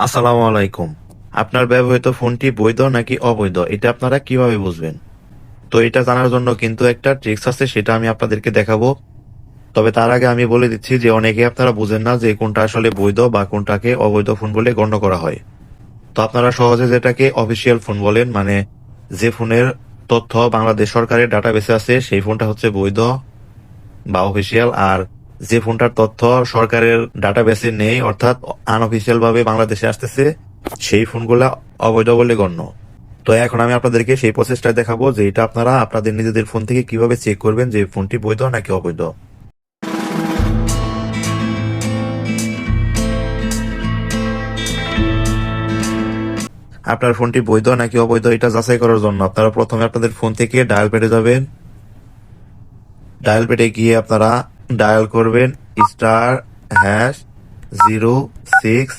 আসসালামু আলাইকুম। আপনার ব্যবহৃত ফোনটি বৈধ নাকি অবৈধ এটা আপনারা কিভাবে বুঝবেন? তো এটা জানার জন্য কিন্তু একটা ট্রিক্স আছে, সেটা আমি আপনাদেরকে দেখাবো। তবে তার আগে আমি বলে দিচ্ছি যে অনেকে আপনারা বুঝেন না যে কোনটা আসলে বৈধ বা কোনটাকে অবৈধ ফোন বলে গণ্য করা হয়। তো আপনারা সহজে যেটাকে অফিসিয়াল ফোন বলেন, মানে যে ফোনের তথ্য বাংলাদেশ সরকারের ডাটাবেসে আছে সেই ফোনটা হচ্ছে বৈধ বা অফিসিয়াল। আর যে ফোনটার তথ্য সরকারের ডাটাবেসে নেই, অর্থাৎ আনঅফিসিয়াল ভাবে বাংলাদেশে আসতেছে, সেই ফোনগুলা অবৈধ বলে গণ্য। তো এখন আমি আপনাদেরকে সেই প্রসেসটা দেখাবো যে এটা আপনারা আপনাদের নিজেদের ফোন থেকে কিভাবে চেক করবেন যে ফোনটি বৈধ নাকি অবৈধ। আপনার ফোনটি বৈধ নাকি অবৈধ এটা যাচাই করার জন্য আপনারা প্রথমে আপনাদের ফোন থেকে ডায়াল প্যাডে যাবেন। ডায়াল প্যাডে গিয়ে আপনারা ডায়াল করবেন *#0 6#।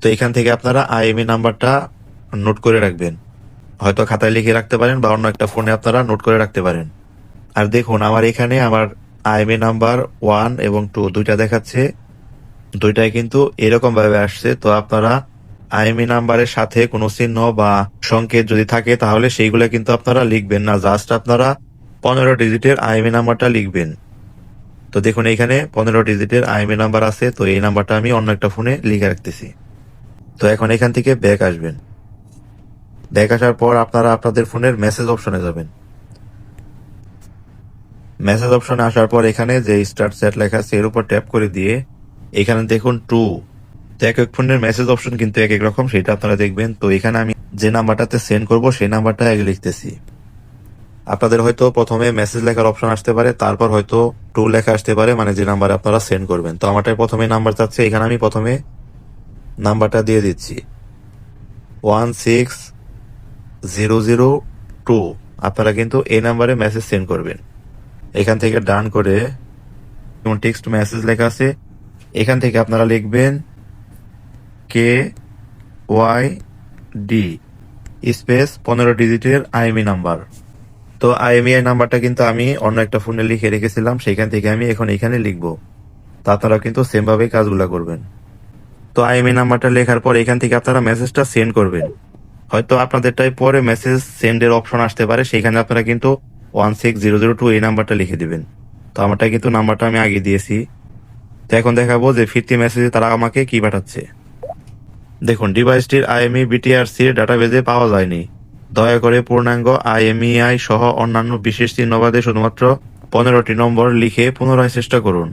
তো এখান থেকে আপনারা আইএমই নাম্বারটা নোট করে রাখবেন, হয়তো খাতায় লিখে রাখতে পারেন বা অন্য একটা ফোনে আপনারা নোট করে রাখতে পারেন। আর দেখুন আমার এখানে আমার আইএমই নাম্বার 1 এবং 2 দুইটা দেখাচ্ছে, দুইটাই কিন্তু এরকম ভাবে আসছে। তো আপনারা আইএমই নাম্বারের সাথে কোনো চিহ্ন বা সংকেত যদি থাকে তাহলে সেইগুলো কিন্তু আপনারা লিখবেন না, জাস্ট আপনারা 15 ডিজিটের আইএমই নাম্বারটা লিখবেন। তো দেখুন এখানে 15 ডিজিটের আইএমই নাম্বার আছে, তো এই নাম্বারটা আমি অন্য একটা ফোনে লিখে রাখতেছি। তো এখন এখান থেকে ব্যাক আসবেন। ব্যাক আসার পর আপনারা আপনাদের ফোনের মেসেজ অপশনে যাবেন। মেসেজ অপশনে আসার পর এখানে যে স্টার্ট চ্যাট লেখা আছে এর উপর ট্যাপ করে দিয়ে এখানে দেখুন টু। তো এক এক ফোনের মেসেজ অপশন কিন্তু এক এক রকম, সেটা আপনারা দেখবেন। তো এখানে আমি যে নাম্বারটাতে সেন্ড করব সেই নাম্বারটা আগে লিখতেছি। আপনাদের হয়তো প্রথমে মেসেজ লেখার অপশন আসতে পারে, তারপর হয়তো টু লেখা আসতে পারে, মানে যে নাম্বারে আপনারা সেন্ড করবেন। তো আমারটাই প্রথমে নাম্বার চাচ্ছে, এখানে আমি প্রথমে নাম্বারটা দিয়ে দিচ্ছি 16002। আপনারা কিন্তু এই নাম্বারে মেসেজ সেন্ড করবেন। এখান থেকে ডান করে যেমন টেক্সট মেসেজ লেখা আছে এখান থেকে আপনারা লিখবেন KYD স্পেস 15 ডিজিটের আইএমই নাম্বার। তো আইএমইআই নাম্বারটা কিন্তু আমি অন্য একটা ফোনে লিখে রেখেছিলাম, সেখান থেকে আমি এখন এখানে লিখবো। তা আপনারা কিন্তু সেম ভাবে কাজগুলা করবেন। তো আইএমই নাম্বারটা লেখার পর এখান থেকে আপনারা মেসেজটা সেন্ড করবেন। হয়তো আপনাদেরটাই পরে মেসেজ সেন্ডের অপশন আসতে পারে, সেখানে আপনারা কিন্তু 16002 এই নাম্বারটা লিখে দিবেন। তো আমারটা কিন্তু নাম্বারটা আমি আগে দিয়েছি। তো এখন দেখাবো যে ফিরতি মেসেজে তারা আমাকে কি পাঠাচ্ছে। দেখুন ডিভাইসটির আইএমই বিটিআরসির ডাটাবেজে পাওয়া যায়নি, দয়া করে পূর্ণাঙ্গ আইএমইআই সহ অন্যান্য বিশেষ চিহ্ন বাদে শুধুমাত্র 15টি নম্বর লিখে পুনরায় চেষ্টা করুন।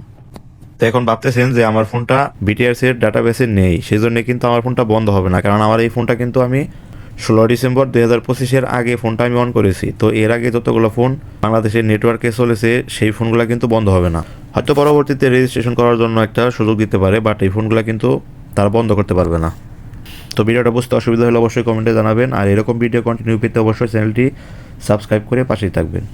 তো এখন ভাবতেছেন যে আমার ফোনটা বিটিআরসি এর ডাটাবেসে নেই, সেজন্য কিন্তু আমার ফোনটা বন্ধ হবে না, কারণ আমার এই ফোনটা কিন্তু আমি 16 ডিসেম্বর 2025-এর আগে ফোনটা আমি অন করেছি। তো এর আগে যতগুলো ফোন বাংলাদেশের নেটওয়ার্কে চলেছে সেই ফোনগুলো কিন্তু বন্ধ হবে না। হয়তো পরবর্তীতে রেজিস্ট্রেশন করার জন্য একটা সুযোগ দিতে পারে, বাট এই ফোনগুলো কিন্তু তারা বন্ধ করতে পারবে না। তো ভিডিওটা বুঝতে অসুবিধা হলে অবশ্যই কমেন্টে জানাবেন, আর এরকম ভিডিও কন্টিনিউ পেতে অবশ্যই চ্যানেলটি সাবস্ক্রাইব করে পাশেই থাকবেন।